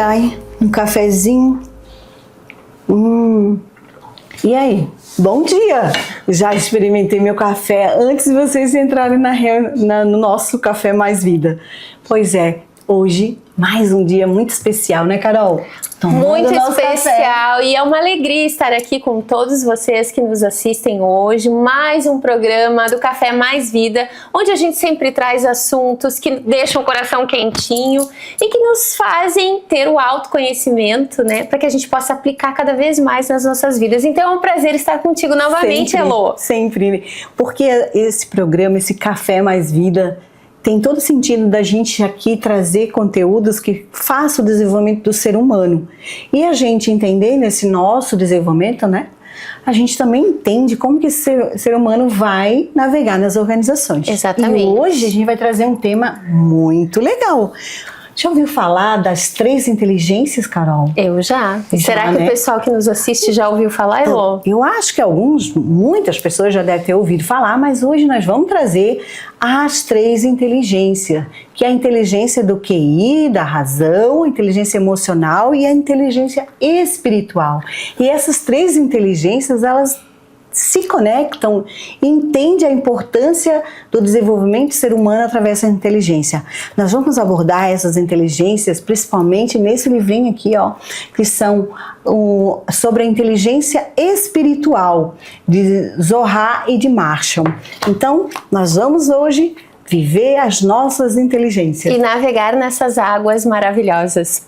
Ai, um cafezinho. E aí? Bom dia! Já experimentei meu café antes de vocês entrarem no nosso Café Mais Vida. Pois é, hoje mais um dia muito especial, né, Carol? Muito especial e é uma alegria estar aqui com todos vocês que nos assistem hoje. Mais um programa do Café Mais Vida, onde a gente sempre traz assuntos que deixam o coração quentinho e que nos fazem ter o autoconhecimento, né? Para que a gente possa aplicar cada vez mais nas nossas vidas. Então é um prazer estar contigo novamente, Elô. Sempre, porque esse programa, esse Café Mais Vida, tem todo sentido da gente aqui trazer conteúdos que façam o desenvolvimento do ser humano. E a gente entender nesse nosso desenvolvimento, né? A gente também entende como que esse ser humano vai navegar nas organizações. Exatamente. E hoje a gente vai trazer um tema muito legal. Já ouviu falar das 3 inteligências, Carol? Eu já. Será que o pessoal que nos assiste já ouviu falar, Elô? Eu acho que muitas pessoas já devem ter ouvido falar, mas hoje nós vamos trazer as 3 inteligências, que é a inteligência do QI, da razão, a inteligência emocional e a inteligência espiritual. E essas 3 inteligências, elas se conectam e entendem a importância do desenvolvimento do ser humano através da inteligência. Nós vamos abordar essas inteligências, principalmente nesse livrinho aqui, ó, que são sobre a inteligência espiritual, de Zohar e de Marshall. Então, nós vamos hoje viver as nossas inteligências. E navegar nessas águas maravilhosas.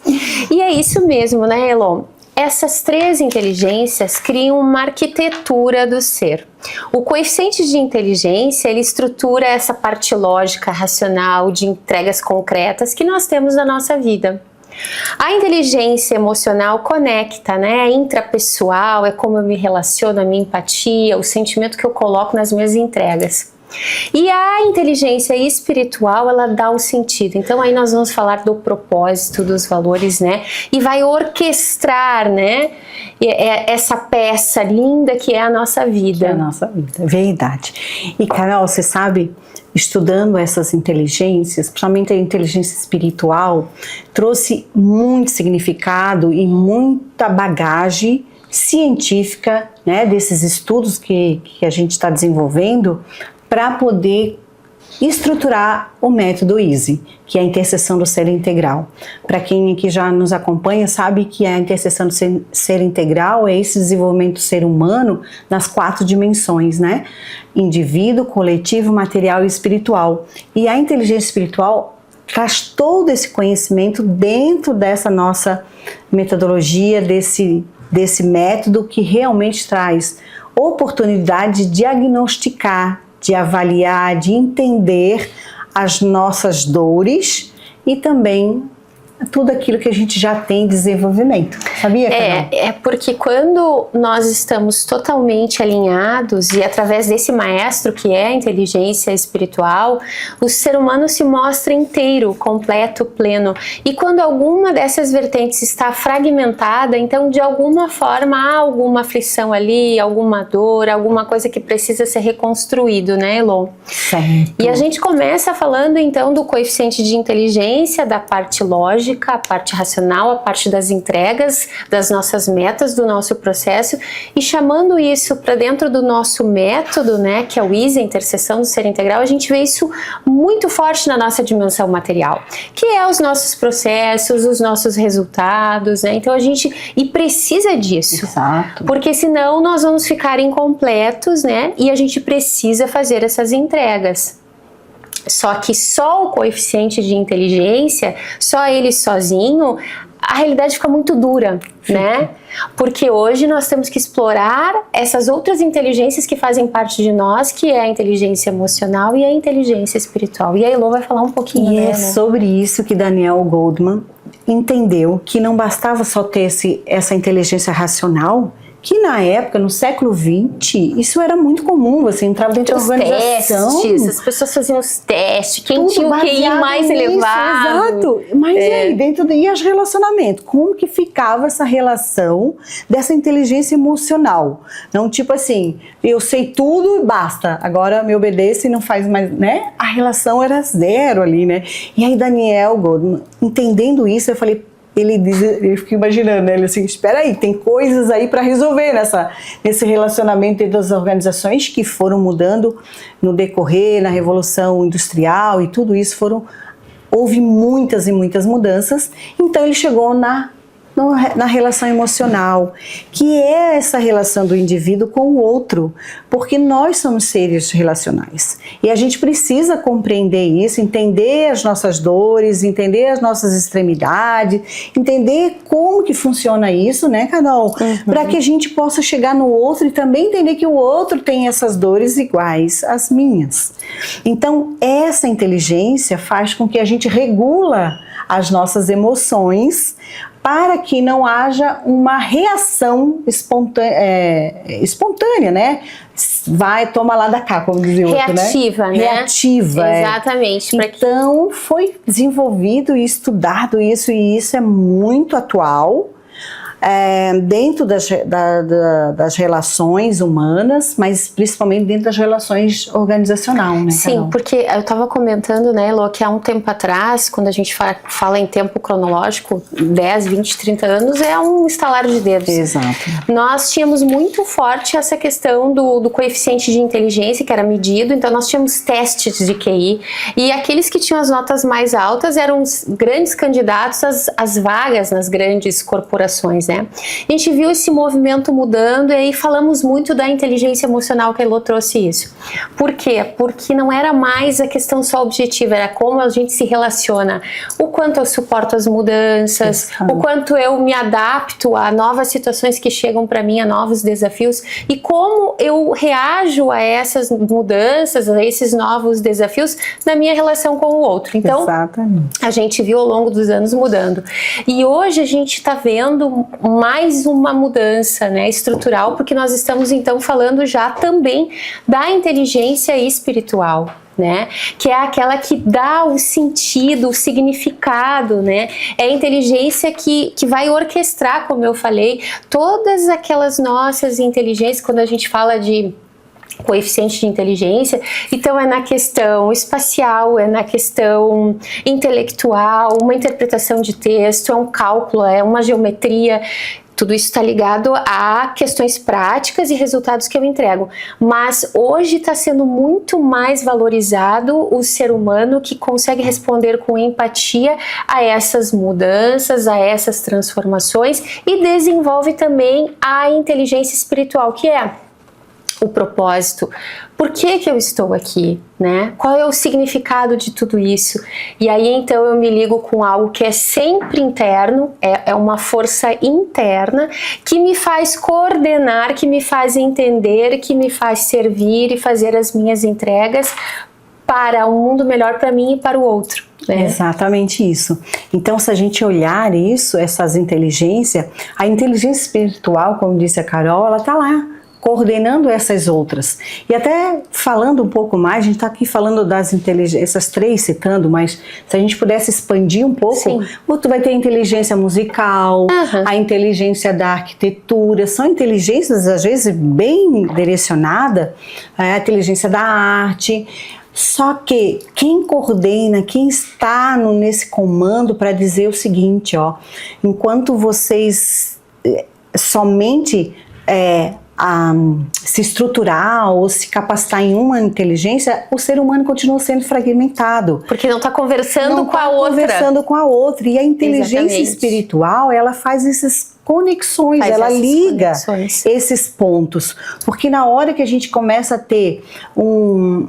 E é isso mesmo, né, Elô? Essas 3 inteligências criam uma arquitetura do ser. O coeficiente de inteligência, ele estrutura essa parte lógica, racional, de entregas concretas que nós temos na nossa vida. A inteligência emocional conecta, né? É intrapessoal, é como eu me relaciono, a minha empatia, o sentimento que eu coloco nas minhas entregas. E a inteligência espiritual, ela dá o sentido. Então aí nós vamos falar do propósito, dos valores, né? E vai orquestrar, né? Essa peça linda que é a nossa vida. É a nossa vida, verdade. E Carol, você sabe, estudando essas inteligências, principalmente a inteligência espiritual, trouxe muito significado e muita bagagem científica, né? Desses estudos que a gente está desenvolvendo, para poder estruturar o método EASY, que é a interseção do ser integral. Para quem aqui já nos acompanha, sabe que a interseção do ser integral é esse desenvolvimento do ser humano nas 4 dimensões, né? Indivíduo, coletivo, material e espiritual. E a inteligência espiritual traz todo esse conhecimento dentro dessa nossa metodologia, desse método que realmente traz oportunidade de diagnosticar, de avaliar, de entender as nossas dores e também tudo aquilo que a gente já tem em desenvolvimento. Sabia, Carol? É porque quando nós estamos totalmente alinhados e através desse maestro que é a inteligência espiritual, o ser humano se mostra inteiro, completo, pleno. E quando alguma dessas vertentes está fragmentada, então de alguma forma há alguma aflição ali, alguma dor, alguma coisa que precisa ser reconstruído, né, Elô? Certo. E a gente começa falando então do coeficiente de inteligência, da parte lógica, a parte racional, a parte das entregas, das nossas metas, do nosso processo, e chamando isso para dentro do nosso método, né, que é o EASY, a interseção do ser integral, a gente vê isso muito forte na nossa dimensão material, que é os nossos processos, os nossos resultados, né? Então a gente precisa disso. Exato. Porque senão nós vamos ficar incompletos, né? E a gente precisa fazer essas entregas. Só que só o coeficiente de inteligência, só ele sozinho, a realidade fica muito dura, né? Porque hoje nós temos que explorar essas outras inteligências que fazem parte de nós, que é a inteligência emocional e a inteligência espiritual. E a Elô vai falar um pouquinho dela. E é sobre isso que Daniel Goleman entendeu, que não bastava só ter essa inteligência racional, que na época, no século XX, isso era muito comum. Você entrava dentro da organização. Testes, as pessoas faziam os testes, quem tinha o QI mais elevado. Exato. Mas e aí, e os relacionamentos? Como que ficava essa relação dessa inteligência emocional? Não tipo assim, eu sei tudo e basta, agora me obedeça e não faz mais, né? A relação era zero ali, né? E aí Daniel Goleman, entendendo isso, eu falei, ele diz, eu fico imaginando, né? Ele assim, espera aí, tem coisas aí para resolver nesse relacionamento entre as organizações que foram mudando no decorrer, na Revolução Industrial e tudo isso houve muitas e muitas mudanças. Então ele chegou na relação emocional, que é essa relação do indivíduo com o outro, porque nós somos seres relacionais e a gente precisa compreender isso, entender as nossas dores, entender as nossas extremidades, entender como que funciona isso, né, Carol? Para que a gente possa chegar no outro e também entender que o outro tem essas dores iguais às minhas. Então, essa inteligência faz com que a gente regula as nossas emoções para que não haja uma reação espontânea, né? Toma lá da cá, como dizia o outro, né? Reativa, né? Reativa. Exatamente. Então, foi desenvolvido e estudado isso, e isso é muito atual. Dentro das relações humanas, mas principalmente dentro das relações organizacionais, né, Sim, Carol? porque eu estava comentando, né, Elô, que há um tempo atrás, quando a gente fala em tempo cronológico, 10, 20, 30 anos, é um estalar de dedos. Exato. Nós tínhamos muito forte essa questão do coeficiente de inteligência, que era medido, então nós tínhamos testes de QI, e aqueles que tinham as notas mais altas eram os grandes candidatos às vagas nas grandes corporações, né? A gente viu esse movimento mudando e aí falamos muito da inteligência emocional, que a Elô trouxe isso. Por quê? Porque não era mais a questão só objetiva, era como a gente se relaciona, o quanto eu suporto as mudanças, o quanto eu me adapto a novas situações que chegam para mim, a novos desafios, e como eu reajo a essas mudanças, a esses novos desafios na minha relação com o outro. Então, a gente viu ao longo dos anos mudando. E hoje a gente está vendo mais uma mudança, né, estrutural, porque nós estamos então falando já também da inteligência espiritual, né, que é aquela que dá o sentido, o significado, né, é a inteligência que vai orquestrar, como eu falei, todas aquelas nossas inteligências. Quando a gente fala de coeficiente de inteligência, então é na questão espacial, é na questão intelectual, uma interpretação de texto, é um cálculo, é uma geometria. Tudo isso está ligado a questões práticas e resultados que eu entrego. Mas hoje está sendo muito mais valorizado o ser humano que consegue responder com empatia a essas mudanças, a essas transformações, e desenvolve também a inteligência espiritual, que é o propósito. Por que eu estou aqui, né? Qual é o significado de tudo isso? E aí então eu me ligo com algo que é sempre interno, é uma força interna que me faz coordenar, que me faz entender, que me faz servir e fazer as minhas entregas para um mundo melhor para mim e para o outro, né? Exatamente isso. Então, se a gente olhar isso, essas inteligências, a inteligência espiritual, como disse a Carol, ela está lá, coordenando essas outras. E até falando um pouco mais, a gente está aqui falando das inteligências, essas três citando, mas se a gente pudesse expandir um pouco, tu vai ter a inteligência musical, a inteligência da arquitetura, são inteligências às vezes bem direcionadas, a inteligência da arte. Só que quem coordena, quem está nesse comando para dizer o seguinte, ó, enquanto vocês somente se estruturar ou se capacitar em uma inteligência, o ser humano continua sendo fragmentado. Porque não está conversando com a outra. Conversando com a outra. E a inteligência espiritual, ela faz essas conexões, ela liga esses pontos. Porque na hora que a gente começa a ter um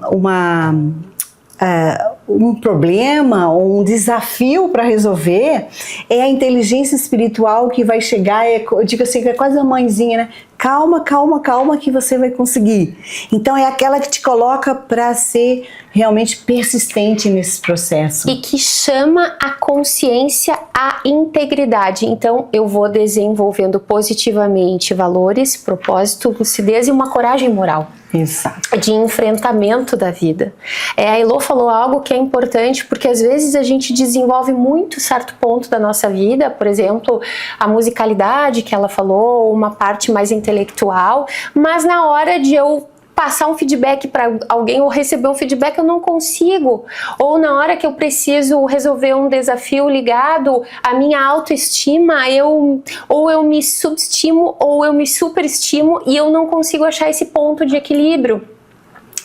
problema ou um desafio para resolver, é a inteligência espiritual que vai chegar, eu digo assim, que é quase a mãezinha, né? Calma, calma, calma que você vai conseguir. Então é aquela que te coloca para ser realmente persistente nesse processo. E que chama a consciência à integridade. Então eu vou desenvolvendo positivamente valores, propósito, lucidez e uma coragem moral. Exato. De enfrentamento da vida. A Elô falou algo que é importante, porque às vezes a gente desenvolve muito certo ponto da nossa vida, por exemplo, a musicalidade que ela falou, uma parte mais intelectual, mas na hora de eu passar um feedback para alguém ou receber um feedback, eu não consigo. Ou na hora que eu preciso resolver um desafio ligado à minha autoestima, ou eu me subestimo ou eu me superestimo e eu não consigo achar esse ponto de equilíbrio.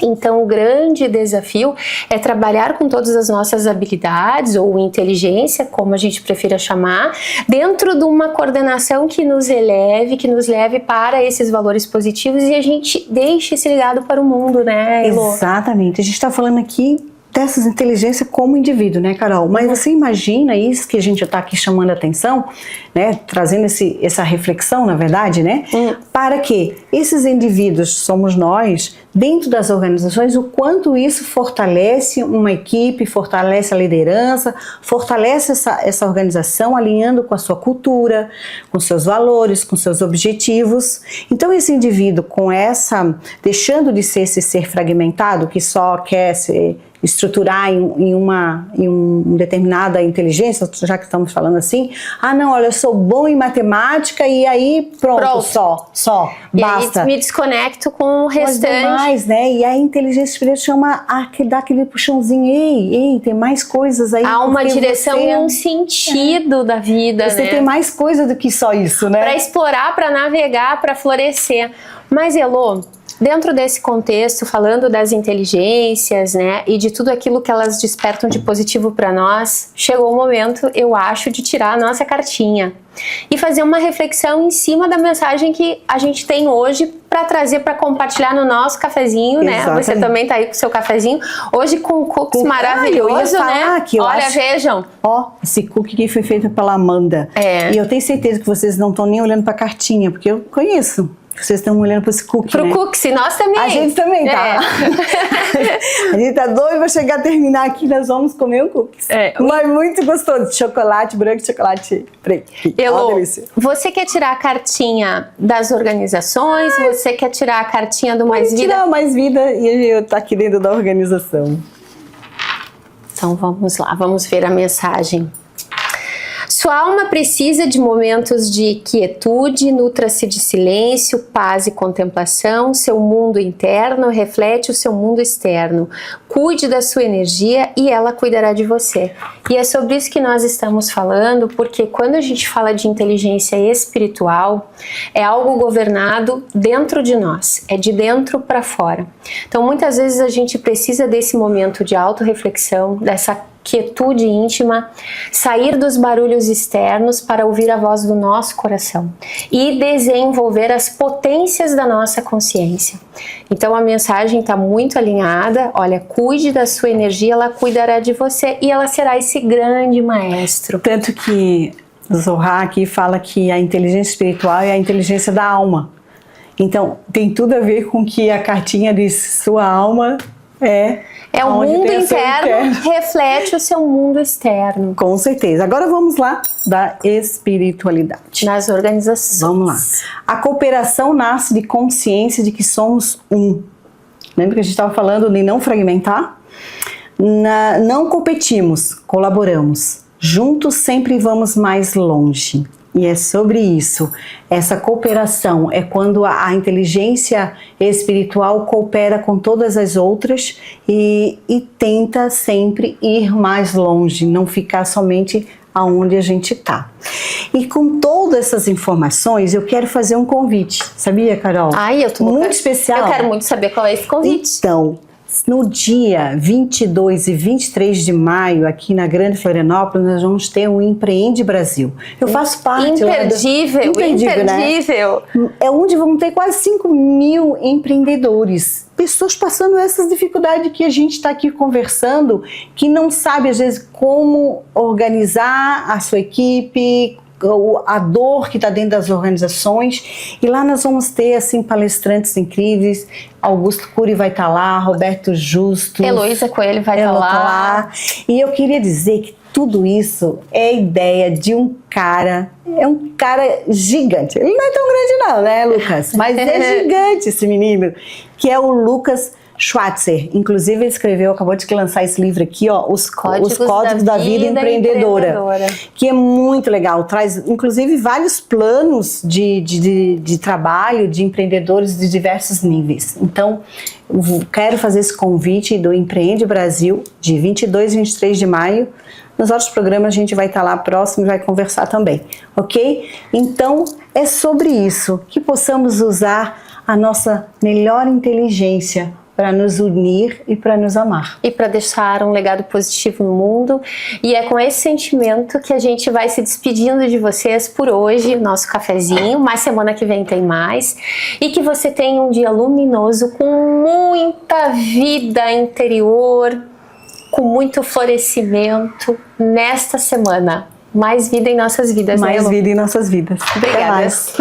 Então, o grande desafio é trabalhar com todas as nossas habilidades ou inteligência, como a gente prefira chamar, dentro de uma coordenação que nos eleve, que nos leve para esses valores positivos e a gente deixe esse legado para o mundo, né, Elo? Exatamente. A gente está falando aqui dessas inteligências como indivíduo, né, Carol? Mas você imagina isso que a gente está aqui chamando a atenção, né, trazendo essa reflexão, na verdade, né, para que esses indivíduos, somos nós, dentro das organizações, o quanto isso fortalece uma equipe, fortalece a liderança, fortalece essa organização, alinhando com a sua cultura, com seus valores, com seus objetivos. Então, esse indivíduo deixando de ser esse ser fragmentado, que só quer se estruturar em uma determinada inteligência, já que estamos falando assim, não, olha, eu sou bom em matemática e aí pronto. só, e basta. Aí me desconecto com o restante. Demais, né? E a inteligência espiritual dá aquele puxãozinho, ei, tem mais coisas aí. Há uma direção e um sentido da vida, você né? tem mais coisa do que só isso, né? Para explorar, para navegar, para florescer. Mas, Elo, dentro desse contexto, falando das inteligências, né, e de tudo aquilo que elas despertam de positivo para nós, chegou o momento, eu acho, de tirar a nossa cartinha e fazer uma reflexão em cima da mensagem que a gente tem hoje para trazer, para compartilhar no nosso cafezinho, né? Você também tá aí com o seu cafezinho, hoje com cookies maravilhoso, né? Olha, vejam. Esse cookie que foi feito pela Amanda. E eu tenho certeza que vocês não estão nem olhando para a cartinha, porque eu conheço. Vocês estão olhando para esse cookie, Pro cookie, nós também. A gente também tá. A gente tá doido pra chegar a terminar aqui, nós vamos comer um cookie. Mas muito gostoso, de chocolate branco e chocolate preto. Elo, você quer tirar a cartinha das organizações? Você quer tirar a cartinha do Mais Vida? Tirar Mais Vida e eu tô aqui dentro da organização. Então vamos lá, vamos ver a mensagem. Sua alma precisa de momentos de quietude, nutra-se de silêncio, paz e contemplação. Seu mundo interno reflete o seu mundo externo. Cuide da sua energia e ela cuidará de você. E é sobre isso que nós estamos falando, porque quando a gente fala de inteligência espiritual, é algo governado dentro de nós, é de dentro para fora. Então muitas vezes a gente precisa desse momento de autorreflexão, dessa quietude íntima, sair dos barulhos externos para ouvir a voz do nosso coração e desenvolver as potências da nossa consciência. Então a mensagem está muito alinhada, olha, cuide da sua energia, ela cuidará de você e ela será esse grande maestro. Tanto que Zohar aqui fala que a inteligência espiritual é a inteligência da alma. Então tem tudo a ver com que a cartinha diz, sua alma é o mundo interno, reflete o seu mundo externo. Com certeza. Agora vamos lá da espiritualidade. Nas organizações. Vamos lá. A cooperação nasce de consciência de que somos um. Lembra que a gente estava falando de não fragmentar? Não competimos, colaboramos. Juntos sempre vamos mais longe. E é sobre isso. Essa cooperação é quando a inteligência espiritual coopera com todas as outras e tenta sempre ir mais longe, não ficar somente aonde a gente está. E com todas essas informações, eu quero fazer um convite. Sabia, Carol? Ai, eu tô muito especial. Eu quero muito saber qual é esse convite. Então, no dia 22 e 23 de maio, aqui na Grande Florianópolis, nós vamos ter o Empreende Brasil. Eu faço parte imperdível, né? É onde vão ter quase 5.000 empreendedores. Pessoas passando essas dificuldades que a gente está aqui conversando, que não sabe, às vezes, como organizar a sua equipe, a dor que está dentro das organizações. E lá nós vamos ter assim palestrantes incríveis. Augusto Cury vai estar lá, Roberto Justo, Heloísa Coelho vai estar lá. E eu queria dizer que tudo isso é ideia de um cara, é um cara gigante. Ele não é tão grande não, né, Lucas? Mas é gigante esse menino, que é o Lucas Schwartzer. Inclusive, ele escreveu, acabou de lançar esse livro aqui, ó, Os Códigos da Vida Empreendedora, que é muito legal. Traz, inclusive, vários planos de trabalho de empreendedores de diversos níveis. Então, quero fazer esse convite do Empreende Brasil, de 22 e 23 de maio. Nos outros programas a gente vai estar lá próximo e vai conversar também, ok? Então, é sobre isso, que possamos usar a nossa melhor inteligência para nos unir e para nos amar. E para deixar um legado positivo no mundo. E é com esse sentimento que a gente vai se despedindo de vocês por hoje, nosso cafezinho, mas semana que vem tem mais. E que você tenha um dia luminoso com muita vida interior, com muito florescimento nesta semana. Mais vida em nossas vidas, Mais vida em nossas vidas. Obrigada. Até mais.